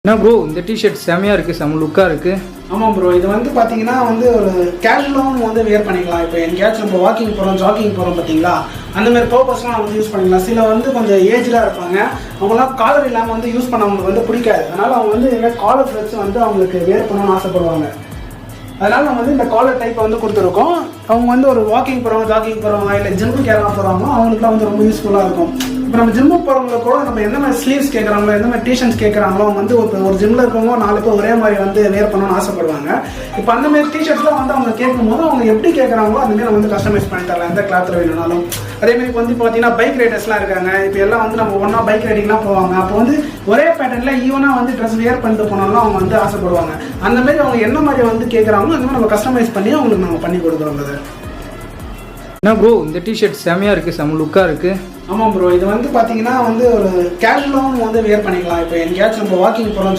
என்ன ப்ரோ இந்த டிஷர்ட் செமையாக இருக்குது, செம லுக்காக இருக்குது. ஆமாம் ப்ரோ, இது வந்து பார்த்தீங்கன்னா வந்து ஒரு கேஷுவலாகவும் வந்து வேர் பண்ணிக்கலாம். இப்போ எங்கேயாச்சும் நம்ம வாக்கிங் போகிறோம், ஜாக்கிங் போகிறோம் பார்த்தீங்களா, அந்தமாதிரி பர்பஸ்லாம் வந்து யூஸ் பண்ணிக்கலாம். சில வந்து கொஞ்சம் ஏஜ்டாக இருப்பாங்க, அவங்களாம் காலர் இல்லாமல் வந்து யூஸ் பண்ண அவங்களுக்கு வந்து பிடிக்காது. அதனால் அவங்க வந்து இதுமாதிரி காலர் வச்சு வந்து அவங்களுக்கு வேர் பண்ணணும்னு ஆசைப்படுவாங்க. அதனால் நம்ம வந்து இந்த காலர் டைப்பை வந்து கொடுத்துருக்கோம். அவங்க வந்து ஒரு வாக்கிங் போகிறவங்க, ஜாக்கிங் போகிறவங்க, இல்லை ஜிம்முக்கு யாரெல்லாம் போகிறாங்களோ அவங்களுக்குலாம் வந்து ரொம்ப யூஸ்ஃபுல்லாக இருக்கும். இப்போ நம்ம ஜிம்முக்கு போகிறவங்க கூட நம்ம எந்த மாதிரி ஸ்லீவ்ஸ் கேட்குறாங்களோ, எந்த மாதிரி டிஷர்ட்ஸ் கேட்குறாங்களோ, அவங்க வந்து ஒரு ஜிம்மில் இருக்கவங்க 4 பேர் ஒரே மாதிரி வந்து வேர் பண்ணணும்னு ஆசைப்படுவாங்க. இப்போ அந்த மாதிரி டிஷர்ட்ஸ்லாம் வந்து அவங்க கேட்கும்போது அவங்க எப்படி கேட்குறாங்களோ அந்தமாதிரி நம்ம வந்து கஸ்டமைஸ் பண்ணி தரலாம், எந்த கிளாத்தில் வேணும்னாலும். அதேமாதிரி வந்து பார்த்தீங்கன்னா பைக் ரைடர்ஸ்லாம் இருக்காங்க. இப்போ எல்லாம் வந்து நம்ம ஒன்றா பைக் ரைடிங்லாம் போவாங்க. அப்போ வந்து ஒரே பேட்டர்னில் ஈவனாக வந்து ட்ரெஸ் வேர் பண்ணிட்டு போனாலும் அவங்க வந்து ஆசைப்படுவாங்க. அந்தமாரி அவங்க என்ன மாதிரி வந்து கேட்குறாங்களோ அந்த மாதிரி நம்ம கஸ்டமைஸ் பண்ணி அவங்களுக்கு நம்ம பண்ணி கொடுக்குறோம் சார். என்ன ப்ரோ இந்த டிஷர்ட் செமையாக இருக்குது, செம லுக்காக இருக்குது. ஆமாம் ப்ரோ, இது வந்து பார்த்தீங்கன்னா வந்து ஒரு கேஷுவலாகவும் வந்து வேர் பண்ணிக்கலாம். இப்போ எங்கேயாச்சும் நம்ம வாக்கிங் போகிறோம்,